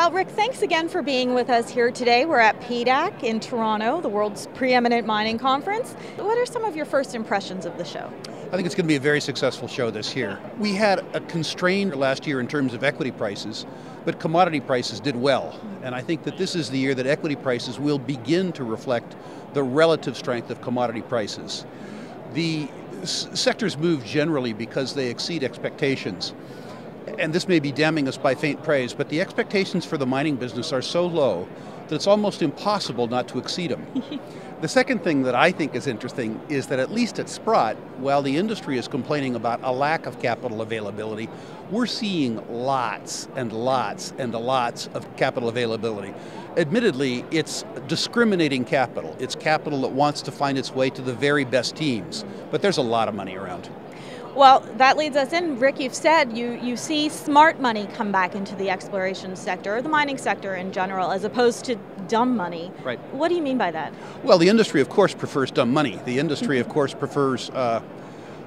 Well, Rick, thanks again for being with us here today. We're at PDAC in Toronto, the world's preeminent mining conference. What are some of your first impressions of the show? I think it's going to be a very successful show this year. We had a constraint last year in terms of equity prices, but commodity prices did well. And I think that this is the year that equity prices will begin to reflect the relative strength of commodity prices. The sectors move generally because they exceed expectations. And this may be damning us by faint praise, but the expectations for the mining business are so low that it's almost impossible not to exceed them. The second thing that I think is interesting is that at least at Sprott, while the industry is complaining about a lack of capital availability, we're seeing lots and lots and lots of capital availability. Admittedly, it's discriminating capital. It's capital that wants to find its way to the very best teams, but there's a lot of money around. Well, that leads us in. Rick, you've said you see smart money come back into the exploration sector, or the mining sector in general, as opposed to dumb money. Right. What do you mean by that? Well, the industry, of course, prefers dumb money. The industry, of course, prefers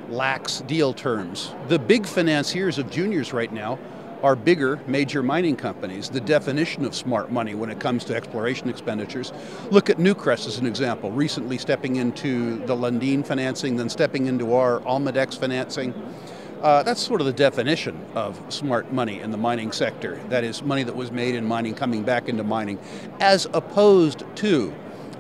lax deal terms. The big financiers of juniors right now are bigger major mining companies. The definition of smart money when it comes to exploration expenditures. Look at Newcrest as an example, recently stepping into the Lundin financing, then stepping into our Almadex financing. That's sort of the definition of smart money in the mining sector. That is money that was made in mining coming back into mining, as opposed to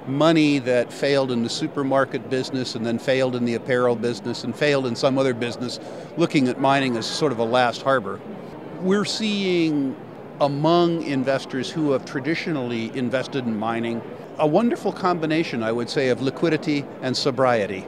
money that failed in the supermarket business and then failed in the apparel business and failed in some other business, looking at mining as sort of a last harbor. We're seeing among investors who have traditionally invested in mining a wonderful combination, I would say, of liquidity and sobriety.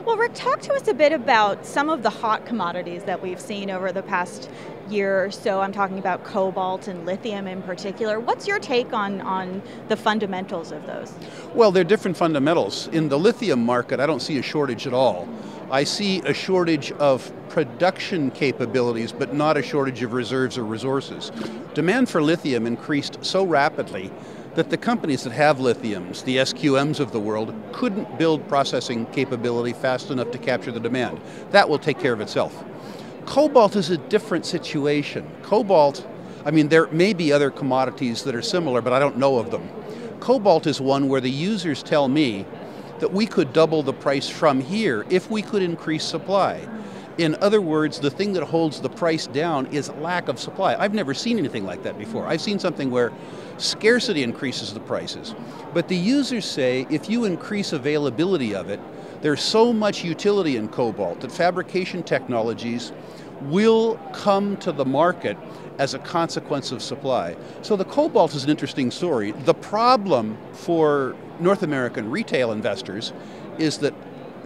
Well, Rick, talk to us a bit about some of the hot commodities that we've seen over the past year or so. I'm talking about cobalt and lithium in particular. What's your take on the fundamentals of those? Well, they're different fundamentals. In the lithium market, I don't see a shortage at all. I see a shortage of production capabilities, but not a shortage of reserves or resources. Demand for lithium increased so rapidly that the companies that have lithiums, the SQMs of the world, couldn't build processing capability fast enough to capture the demand. That will take care of itself. Cobalt is a different situation. Cobalt, I mean, there may be other commodities that are similar, but I don't know of them. Cobalt is one where the users tell me that we could double the price from here if we could increase supply. In other words, the thing that holds the price down is lack of supply. I've never seen anything like that before. I've seen something where scarcity increases the prices. But the users say if you increase availability of it, there's so much utility in cobalt that fabrication technologies will come to the market as a consequence of supply. So the cobalt is an interesting story. The problem for North American retail investors is that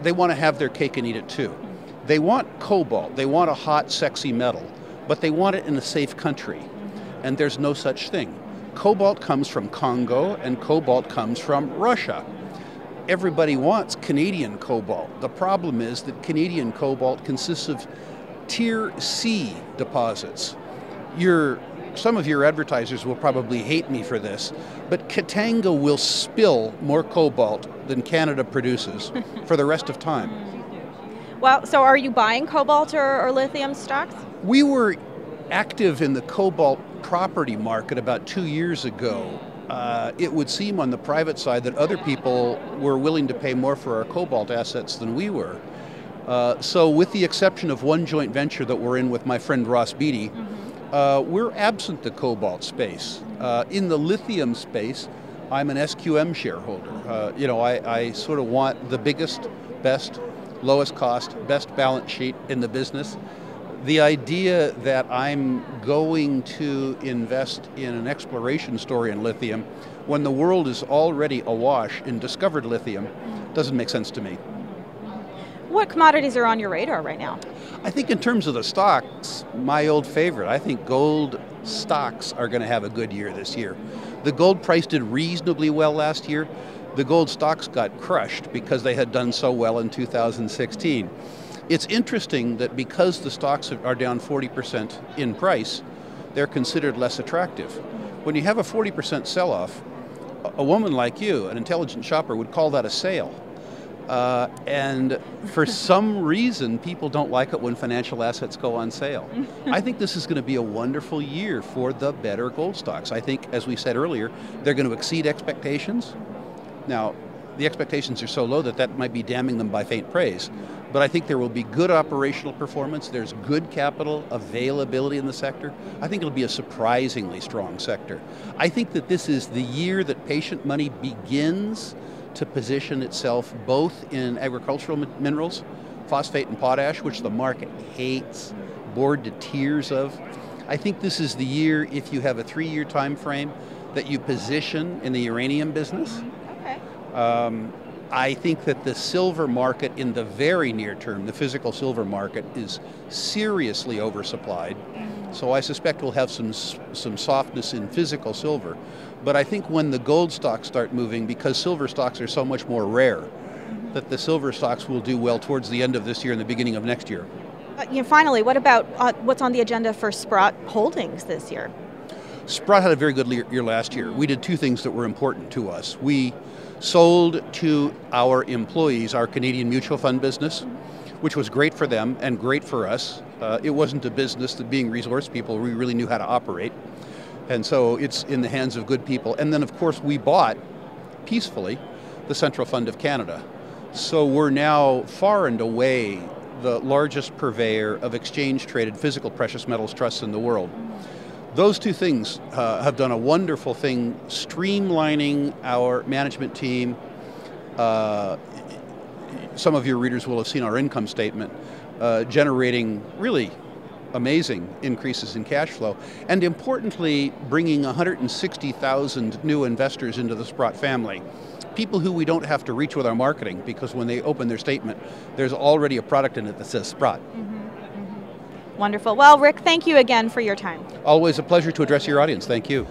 they want to have their cake and eat it too. They want cobalt, they want a hot, sexy metal, but they want it in a safe country, and there's no such thing. Cobalt comes from Congo, and cobalt comes from Russia. Everybody wants Canadian cobalt. The problem is that Canadian cobalt consists of Tier C deposits. Some of your advertisers will probably hate me for this, but Katanga will spill more cobalt than Canada produces for the rest of time. Well, so are you buying cobalt or lithium stocks? We were active in the cobalt property market about 2 years ago. It would seem on the private side that other people were willing to pay more for our cobalt assets than we were. So with the exception of one joint venture that we're in with my friend Ross Beatty, we're absent the cobalt space. In the lithium space, I'm an SQM shareholder. I sort of want the biggest, best, lowest cost, best balance sheet in the business. The idea that I'm going to invest in an exploration story in lithium when the world is already awash in discovered lithium doesn't make sense to me. What commodities are on your radar right now? I think in terms of the stocks, my old favorite, I think gold stocks are going to have a good year this year. The gold price did reasonably well last year. The gold stocks got crushed because they had done so well in 2016. It's interesting that because the stocks are down 40% in price, they're considered less attractive. When you have a 40% sell-off, a woman like you, an intelligent shopper, would call that a sale. And for some reason, people don't like it when financial assets go on sale. I think this is going to be a wonderful year for the better gold stocks. I think, as we said earlier, they're going to exceed expectations. Now, the expectations are so low that that might be damning them by faint praise. But I think there will be good operational performance. There's good capital availability in the sector. I think it'll be a surprisingly strong sector. I think that this is the year that patient money begins to position itself both in agricultural minerals, phosphate and potash, which the market hates, bored to tears of. I think this is the year, if you have a 3-year time frame, that you position in the uranium business. Okay. I think that the silver market in the very near term, the physical silver market, is seriously oversupplied. So I suspect we'll have some softness in physical silver. But I think when the gold stocks start moving, because silver stocks are so much more rare, that the silver stocks will do well towards the end of this year and the beginning of next year. Finally, what about what's on the agenda for Sprott Holdings this year? Sprott had a very good year last year. We did 2 things that were important to us. We sold to our employees our Canadian mutual fund business, which was great for them and great for us. It wasn't a business that, being resource people, we really knew how to operate. And so it's in the hands of good people. And then, of course, we bought, peacefully, the Central Fund of Canada. So we're now far and away the largest purveyor of exchange-traded physical precious metals trusts in the world. Those 2 things have done a wonderful thing, streamlining our management team. Some of your readers will have seen our income statement, generating really amazing increases in cash flow, and importantly, bringing 160,000 new investors into the Sprott family. People who we don't have to reach with our marketing, because when they open their statement, there's already a product in it that says Sprott. Wonderful. Well, Rick, thank you again for your time. Always a pleasure to address your audience. Thank you.